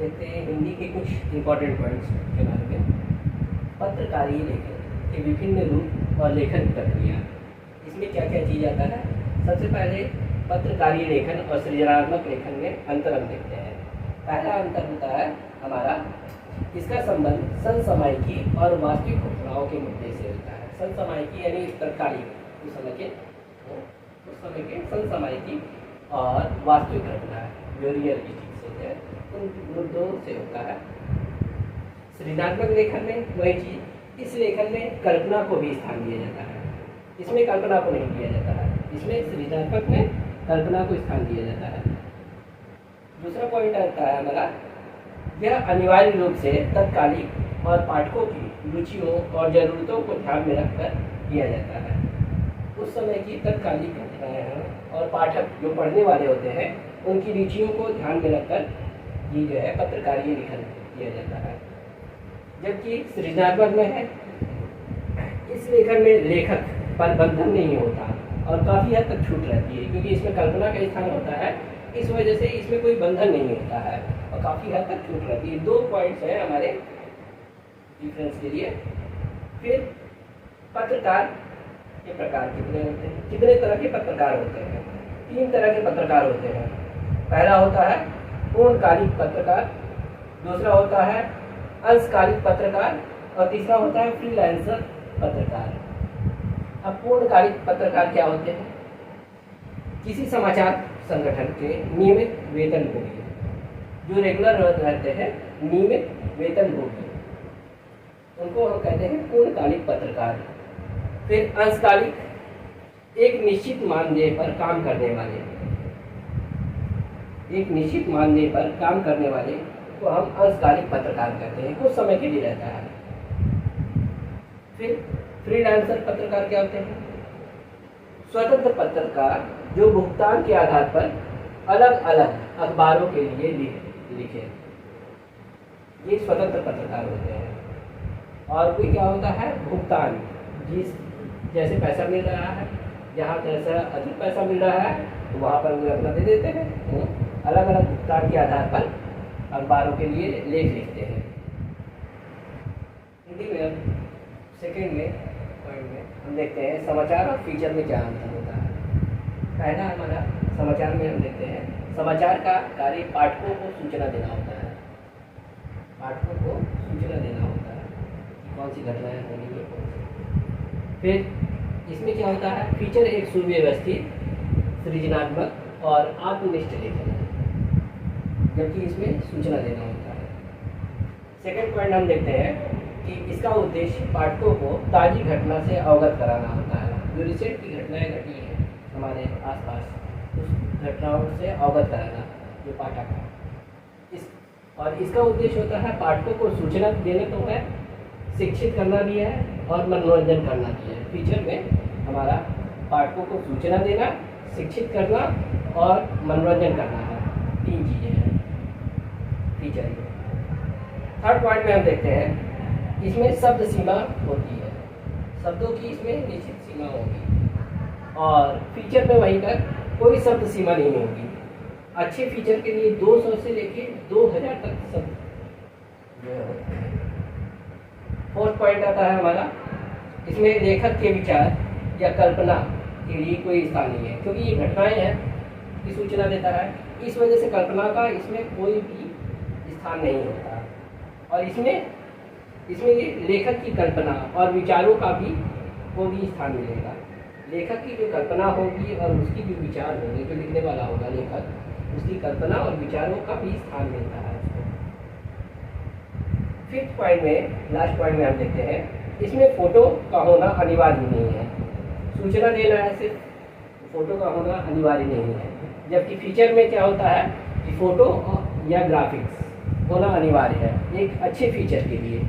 देखते हैं हिंदी के कुछ इम्पोर्टेंट पॉइंट्स के बारे में। पत्रकारीय लेखन के विभिन्न रूप और लेखन प्रक्रिया, इसमें क्या क्या चीज़ आता है। सबसे पहले पत्रकारीय लेखन और सृजनात्मक लेखन में अंतर हम देखते हैं। पहला अंतर होता है हमारा, इसका संबंध समसामयिकी और वास्तविक घटनाओं के मुद्दे से होता है। समसामयिकी यानी तत्कालीन उस समय के समसामयिकी और वास्तविक घटना जो रियलिस्टिक होते हैं उन मुद्दों से होता है। सृजनात्मक लेखन में वही चीज़, इस लेखन में कल्पना को भी स्थान दिया जाता है, इसमें कल्पना को नहीं दिया जाता है। इसमें सृजनात्मक में कल्पना को स्थान दिया जाता है। दूसरा पॉइंट आता है हमारा, यह अनिवार्य रूप से तत्कालिक और पाठकों की रुचियों और ज़रूरतों को ध्यान में रखकर किया जाता है। उस समय की तत्कालिक घटनाएँ हैं और पाठक जो पढ़ने वाले होते हैं उनकी रुचियों को ध्यान में रखकर ये जो है पत्रकारीय लेखन किया जाता है। जबकि सृजनात्मक में है, इस लेखन में लेखक पर बंधन नहीं होता और काफ़ी हद तक छूट रहती है, क्योंकि इसमें कल्पना का स्थान होता है। इस वजह से इसमें कोई बंधन नहीं होता है और काफ़ी हद तक छूट रहती है। दो पॉइंट्स हैं हमारे डिफरेंस के लिए। फिर पत्रकार के प्रकार कितने होते हैं, कितने तरह के पत्रकार होते हैं। 3 तरह के पत्रकार होते हैं। पहला होता है पूर्णकालिक पत्रकार, दूसरा होता है अंशकालिक पत्रकार और तीसरा होता है फ्रीलांसर पत्रकार। अब पूर्णकालिक पत्रकार क्या होते हैं? किसी समाचार संगठन के नियमित वेतनभोगी, जो रेगुलर रहते हैं, नियमित वेतनभोगी, उनको हम कहते हैं पूर्णकालिक पत्रकार। फिर अंशकालिक, एक निश्चित मानदेय पर काम करने वाले, एक निश्चित मानदेय पर काम करने वाले को हम अंशकालिक पत्रकार कहते हैं, कुछ समय के लिए रहता है। फिर फ्रीलांसर पत्रकार क्या होते हैं? स्वतंत्र पत्रकार जो भुगतान के आधार पर अलग अलग अखबारों के लिए लिखे, ये स्वतंत्र पत्रकार होते हैं। और कोई क्या होता है? भुगतान, जिस जैसे पैसा मिल रहा है, जहाँ जैसा अधिक पैसा मिल रहा है तो वहाँ पर वो अपना दे देते हैं। अलग अलग भुगतान के आधार पर अखबारों के लिए लेख लिखते हैं। हिंदी में अब सेकेंड में पॉइंट में हम देखते हैं समाचार और फीचर में क्या अंतर होता है। पहला हमारा समाचार में हम देखते हैं, समाचार का कार्य पाठकों को सूचना देना होता है। पाठकों को सूचना देना होता है कि कौन सी घटनाएं होनी है, कौन सी। फिर इसमें क्या होता है? फीचर एक सुव्यवस्थित, सृजनात्मक और आत्मनिष्ठ लेखन है, जबकि इसमें सूचना देना होता है। सेकंड पॉइंट हम देखते हैं कि इसका उद्देश्य पाठकों को ताज़ी घटना से अवगत कराना होता है। जो रिसेंट की घटनाएं घटी हैं हमारे आसपास, उस घटनाओं से अवगत कराना जो पाठक है। और इसका उद्देश्य होता है पाठकों को सूचना देना तो है, शिक्षित करना भी है और मनोरंजन करना भी है। फीचर में हमारा पाठकों को सूचना देना, शिक्षित करना और मनोरंजन करना है, 3 चीज़ें हैं फीचर में। थर्ड पॉइंट में हम देखते हैं, इसमें शब्द सीमा होती है, शब्दों की इसमें निश्चित सीमा होगी और फीचर में वहीं पर कोई शब्द सीमा नहीं होगी। अच्छे फीचर के लिए 200 से लेके 2000 तक शब्द जो होते हैं। फोर्थ पॉइंट आता है हमारा, इसमें लेखक के विचार या कल्पना के लिए कोई स्थान नहीं है, क्योंकि ये घटनाएं हैं की सूचना देता है। इस वजह से कल्पना का इसमें कोई भी स्थान नहीं होता। और इसमें ये लेखक की कल्पना और विचारों का भी को भी स्थान मिलेगा। लेखक की जो कल्पना होगी और उसकी जो विचार होंगे, जो लिखने वाला होगा लेखक, उसकी कल्पना और विचारों का भी स्थान मिलता है उसको। फिफ्थ पॉइंट में, लास्ट पॉइंट में हम देखते हैं, इसमें फोटो का होना अनिवार्य नहीं है। सूचना देना है, सिर्फ फोटो का होना अनिवार्य नहीं है। जबकि फीचर में क्या होता है कि फोटो या ग्राफिक्स होना अनिवार्य है एक अच्छे फीचर के लिए।